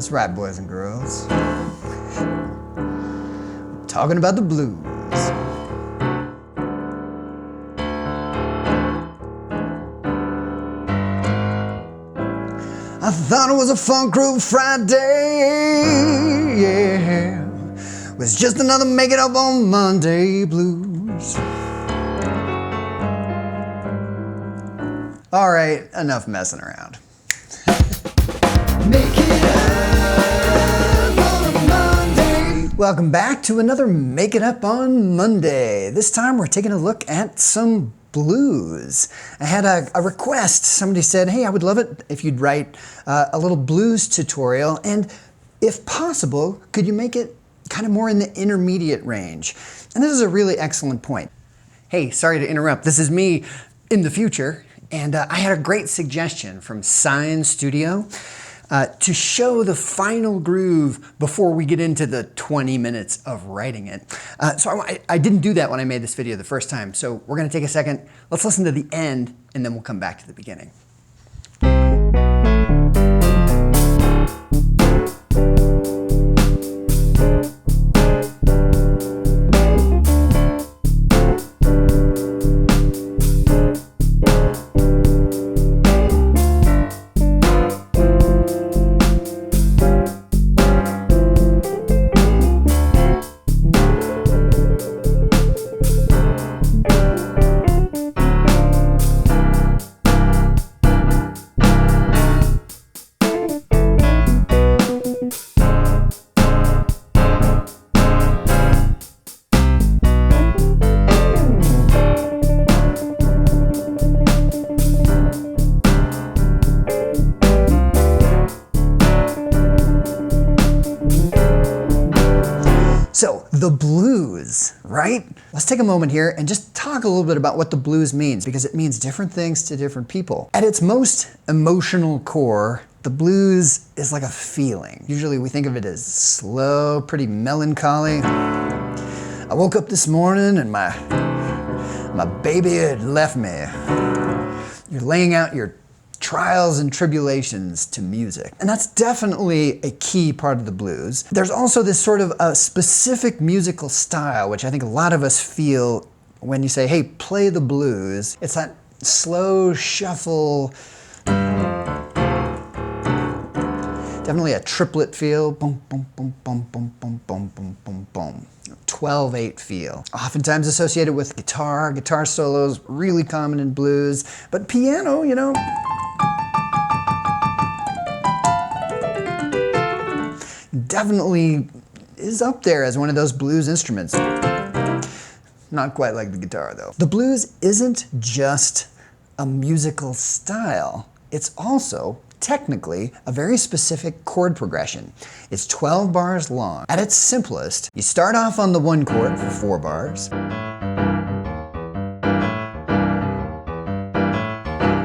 That's right, boys and girls. Talking about the blues. I thought it was a funk groove Friday, yeah. It was just another make it up on Monday blues. All right, enough messing around. Make it up on a Monday. Welcome back to another Make It Up on Monday. This time we're taking a look at some blues. I had a request. Somebody said, hey, I would love it if you'd write a little blues tutorial, and if possible, could you make it kind of more in the intermediate range? And this is a really excellent point. Hey, sorry to interrupt. This is me in the future, and I had a great suggestion from Sign Studio to show the final groove before we get into the 20 minutes of writing it. So I didn't do that when I made this video the first time, so we're gonna take a second. Let's listen to the end, and then we'll come back to the beginning. So, the blues, right? Let's take a moment here and just talk a little bit about what the blues means, because it means different things to different people. At its most emotional core, the blues is like a feeling. Usually we think of it as slow, pretty melancholy. I woke up this morning and my baby had left me. You're laying out your trials and tribulations to music. And that's definitely a key part of the blues. There's also this sort of a specific musical style, which I think a lot of us feel when you say, hey, play the blues. It's that slow shuffle, definitely a triplet feel, boom, boom, boom, boom, boom, boom, boom, boom, boom, boom. 12/8 feel. Oftentimes associated with guitar solos, really common in blues, but piano, you know, definitely is up there as one of those blues instruments. Not quite like the guitar, though. The blues isn't just a musical style. It's also, technically, a very specific chord progression. It's 12 bars long. At its simplest, you start off on the 1 chord for 4 bars.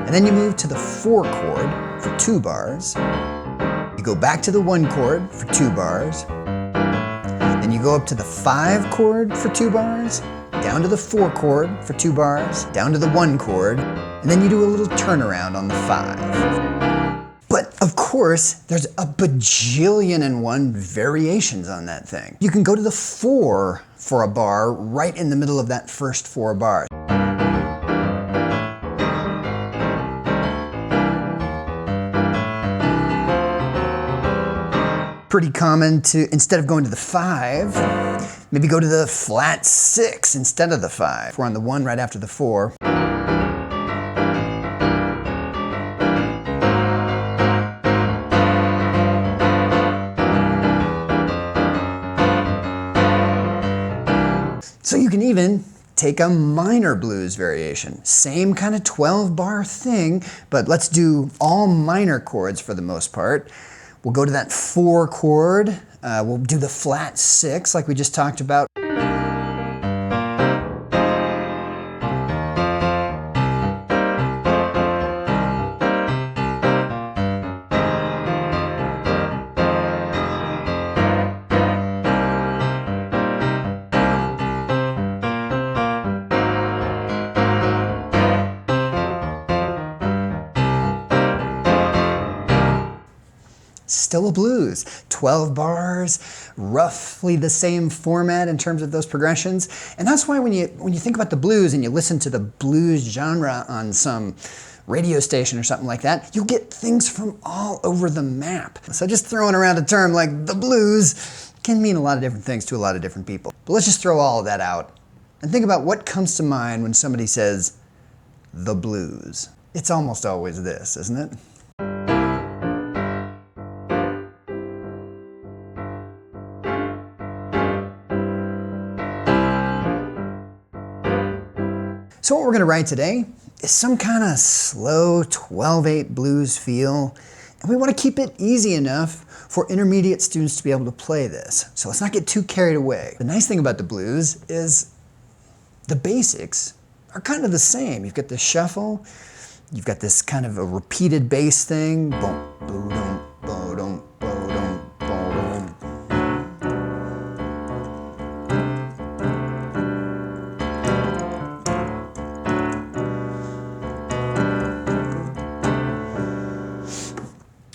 And then you move to the 4 chord for 2 bars. You go back to the 1 chord for 2 bars. Then you go up to the 5 chord for 2 bars, down to the 4 chord for 2 bars, down to the 1 chord, and then you do a little turnaround on the 5. But of course, there's a bajillion and one variations on that thing. You can go to the 4 for a bar right in the middle of that first 4 bars. Pretty common to, instead of going to the 5, maybe go to the flat 6 instead of the 5. We're on the 1 right after the 4. So you can even take a minor blues variation. Same kind of 12-bar thing, but let's do all minor chords for the most part. We'll go to that 4 chord. We'll do the flat 6 like we just talked about. still a blues. 12 bars, roughly the same format in terms of those progressions. And that's why when you think about the blues and you listen to the blues genre on some radio station or something like that, you'll get things from all over the map. So just throwing around a term like the blues can mean a lot of different things to a lot of different people. But let's just throw all of that out and think about what comes to mind when somebody says the blues. It's almost always this, isn't it? So what we're going to write today is some kind of slow 12/8 blues feel, and we want to keep it easy enough for intermediate students to be able to play this. So let's not get too carried away. The nice thing about the blues is the basics are kind of the same. You've got the shuffle, you've got this kind of a repeated bass thing, boom, boom, boom, boom, boom, boom.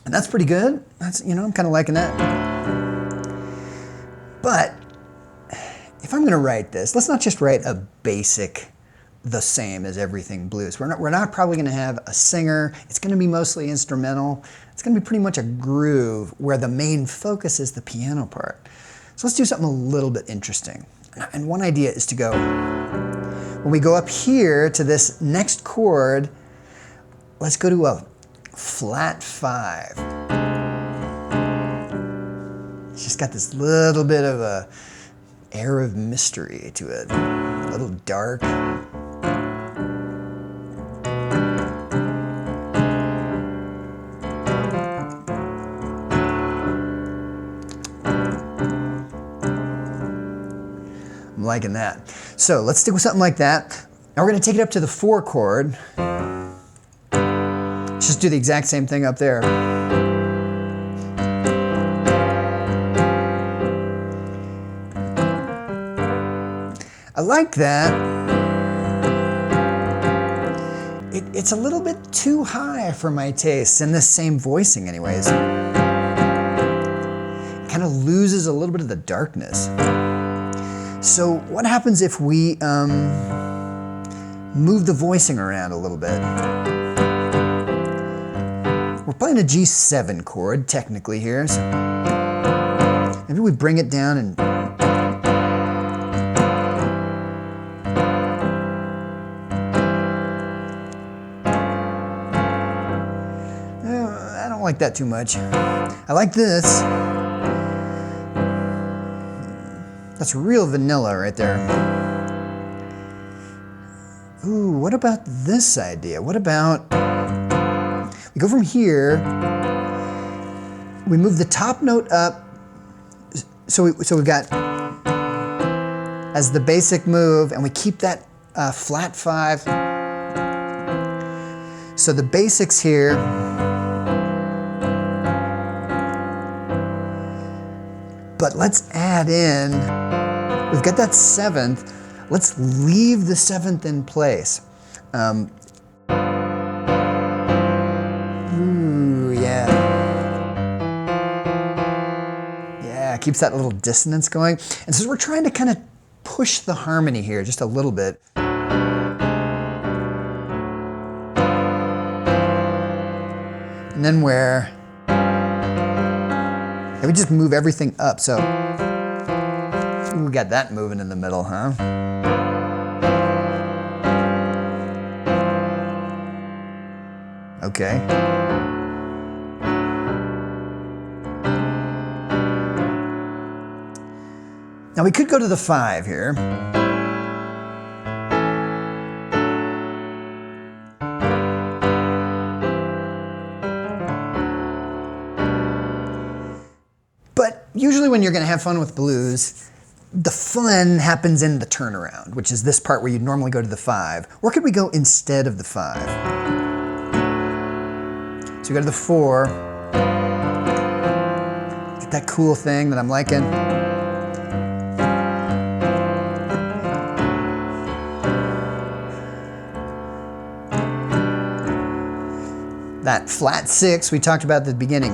And that's pretty good. That's, I'm kind of liking that. But if I'm going to write this, let's not just write a basic, the same as everything blues. We're not probably going to have a singer. It's going to be mostly instrumental. It's going to be pretty much a groove where the main focus is the piano part. So let's do something a little bit interesting. And one idea is to go, when we go up here to this next chord, let's go to a flat 5. It's just got this little bit of a air of mystery to it, a little dark. I'm liking that. So let's stick with something like that. Now we're going to take it up to the 4 chord. Let's just do the exact same thing up there. I like that. It's a little bit too high for my tastes in this same voicing anyways. It kind of loses a little bit of the darkness. So what happens if we move the voicing around a little bit? We're playing a G7 chord technically here, so maybe we bring it down and I don't like that too much. I like this. That's real vanilla right there. Ooh, what about this idea? What about, we go from here, we move the top note up, so we've got as the basic move, and we keep that flat 5. So the basics here, but let's add in, we've got that 7th, let's leave the 7th in place. Ooh, yeah. Yeah, keeps that little dissonance going. And so we're trying to kind of push the harmony here just a little bit. And then where and we just move everything up, so we got that moving in the middle, huh? Okay. Now we could go to the 5 here. But usually when you're going to have fun with blues, the fun happens in the turnaround, which is this part where you'd normally go to the 5. Where could we go instead of the 5? So we go to the 4. Get that cool thing that I'm liking. That flat 6 we talked about at the beginning.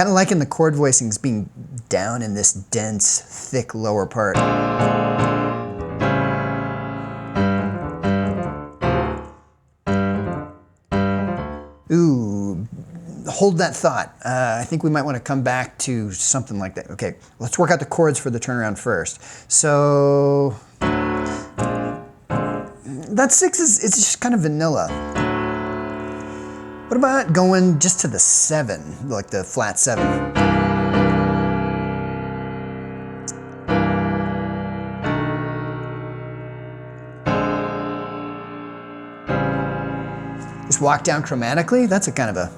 kind of liking the chord voicings being down in this dense, thick lower part. Ooh, hold that thought. I think we might want to come back to something like that. Okay, let's work out the chords for the turnaround first. So that 6 it's just kind of vanilla. What about going just to the 7, like the flat 7? Just walk down chromatically? That's a kind of a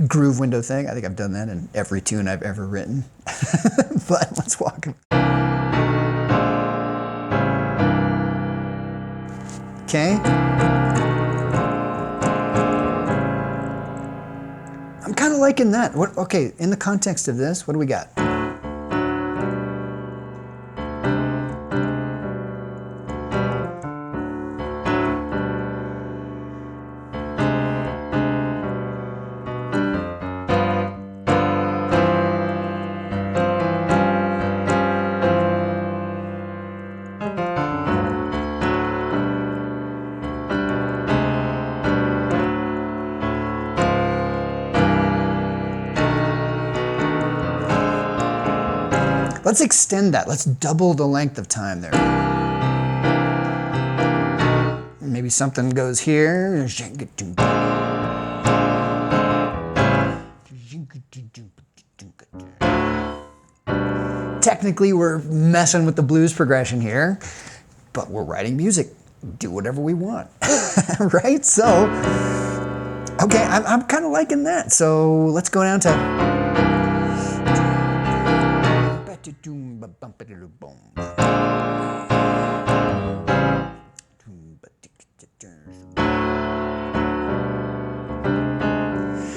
groove window thing. I think I've done that in every tune I've ever written. But let's walk. Okay. I'm kind of liking that. Okay, in the context of this, what do we got? Let's extend that. Let's double the length of time there. Maybe something goes here. Technically, we're messing with the blues progression here, but we're writing music. Do whatever we want, right? So, okay, I'm kind of liking that. So let's go down to...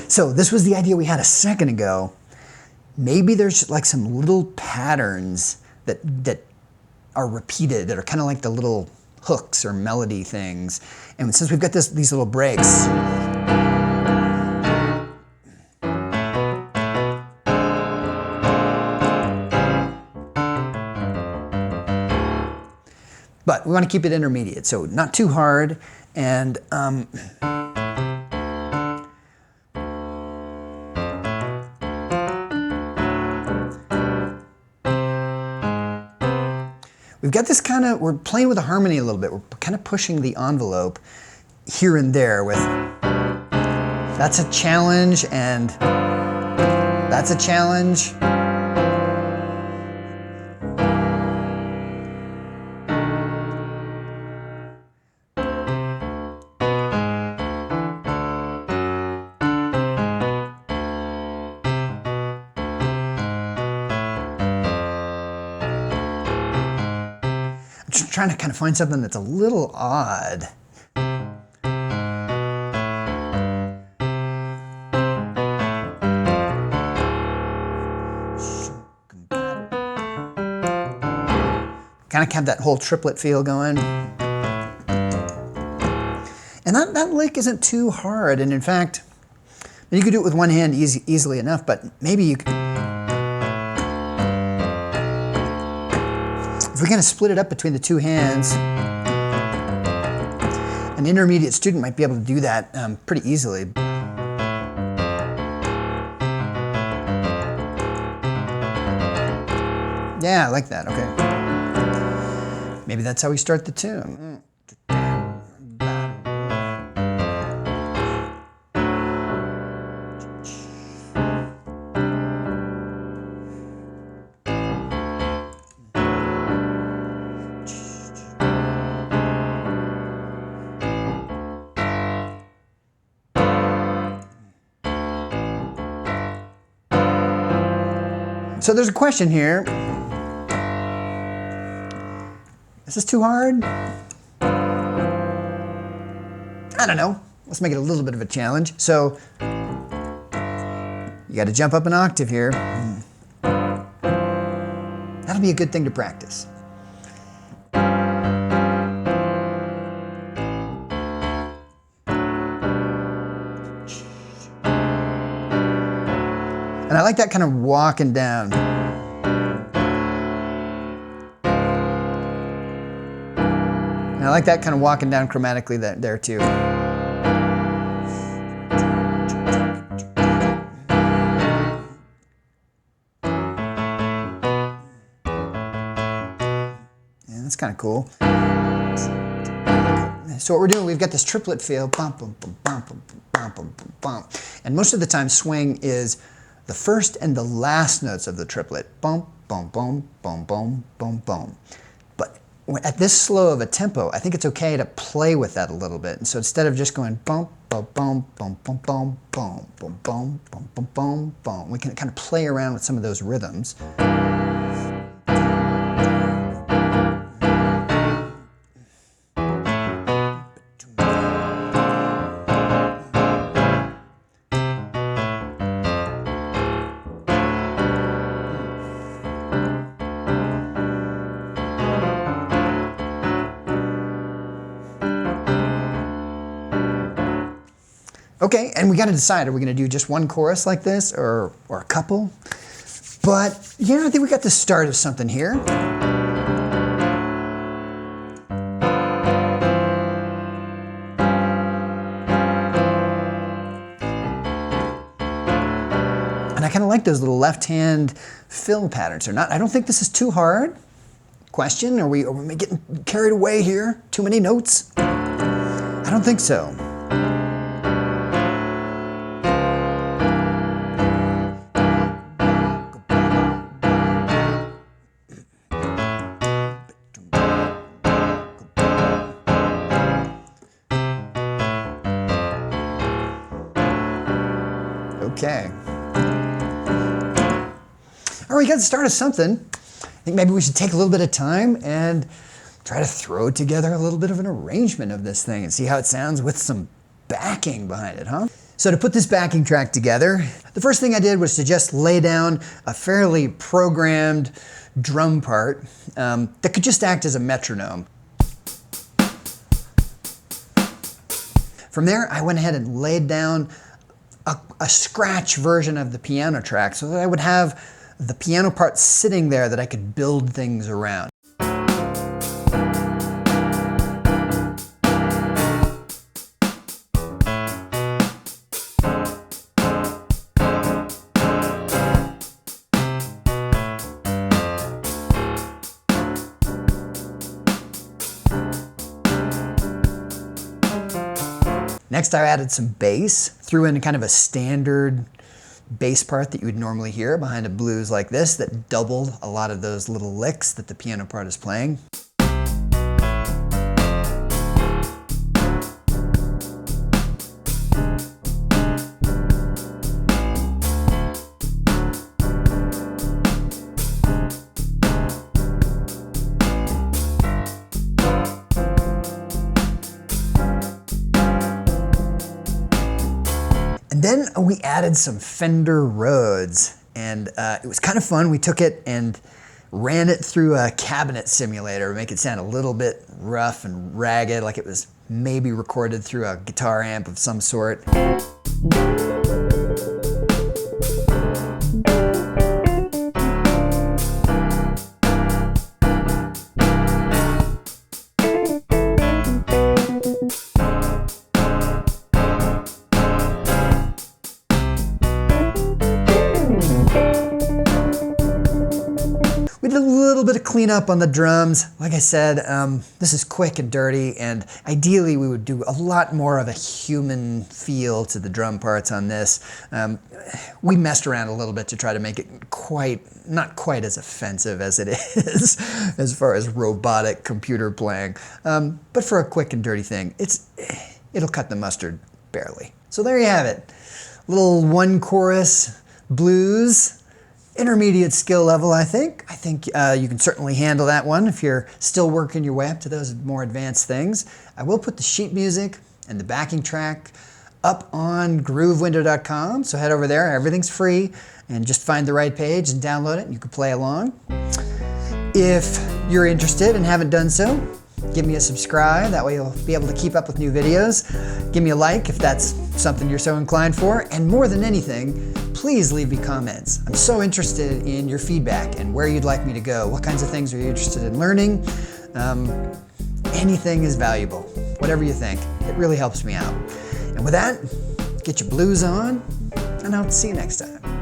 So this was the idea we had a second ago. Maybe there's like some little patterns that are repeated, that are kind of like the little hooks or melody things. And since we've got these little breaks, but we want to keep it intermediate, so not too hard. And we've got this kind of, we're playing with the harmony a little bit. We're kind of pushing the envelope here and there with, that's a challenge, and that's a challenge. Just trying to kind of find something that's a little odd. Kind of have that whole triplet feel going. And that lick isn't too hard, and in fact, you could do it with one hand easily enough, but maybe you could... If we're going to split it up between the two hands, an intermediate student might be able to do that pretty easily. Yeah, I like that, okay. Maybe that's how we start the tune. So there's a question here. Is this too hard? I don't know. Let's make it a little bit of a challenge. So you got to jump up an octave here. That'll be a good thing to practice. And I like that kind of walking down. And I like that kind of walking down chromatically there too. That's kind of cool. So what we're doing, we've got this triplet feel, bump, bump, bump, bump, bump, bump, bump, bump. And most of the time swing is the first and the last notes of the triplet. Bump, bump, bump, bump, bump, bump, bump. But at this slow of a tempo, I think it's okay to play with that a little bit. And so instead of just going bump, bump, bump, bump, bump, bump, bump, bump, bump, bump, bump, bump, bump, we can kind of play around with some of those rhythms. Okay, and we got to decide, are we going to do just one chorus like this or a couple? But, yeah, I think we got the start of something here. And I kind of like those little left-hand fill patterns. I don't think this is too hard. Question, are we getting carried away here? Too many notes? I don't think so. Okay. All right, we got the start of something. I think maybe we should take a little bit of time and try to throw together a little bit of an arrangement of this thing and see how it sounds with some backing behind it, huh? So to put this backing track together, the first thing I did was to just lay down a fairly programmed drum part that could just act as a metronome. From there, I went ahead and laid down a scratch version of the piano track so that I would have the piano part sitting there that I could build things around. Next, I added some bass, threw in kind of a standard bass part that you would normally hear behind a blues like this that doubled a lot of those little licks that the piano part is playing. Then we added some Fender Rhodes, and it was kind of fun. We took it and ran it through a cabinet simulator to make it sound a little bit rough and ragged, like it was maybe recorded through a guitar amp of some sort. We did a little bit of cleanup on the drums. Like I said, this is quick and dirty, and ideally we would do a lot more of a human feel to the drum parts on this. We messed around a little bit to try to make it not quite as offensive as it is as far as robotic computer playing. But for a quick and dirty thing, it'll cut the mustard barely. So there you have it. Little one chorus blues. Intermediate skill level, I think. I think you can certainly handle that one if you're still working your way up to those more advanced things. I will put the sheet music and the backing track up on groovewindow.com, so head over there. Everything's free, and just find the right page and download it, and you can play along. If you're interested and haven't done so, Give me a subscribe, that way you'll be able to keep up with new videos. Give me a like if that's something you're so inclined for, and more than anything, please leave me comments. I'm so interested in your feedback and where you'd like me to go. What kinds of things are you interested in learning? Anything is valuable, whatever you think. It really helps me out. And with that, get your blues on, and I'll see you next time.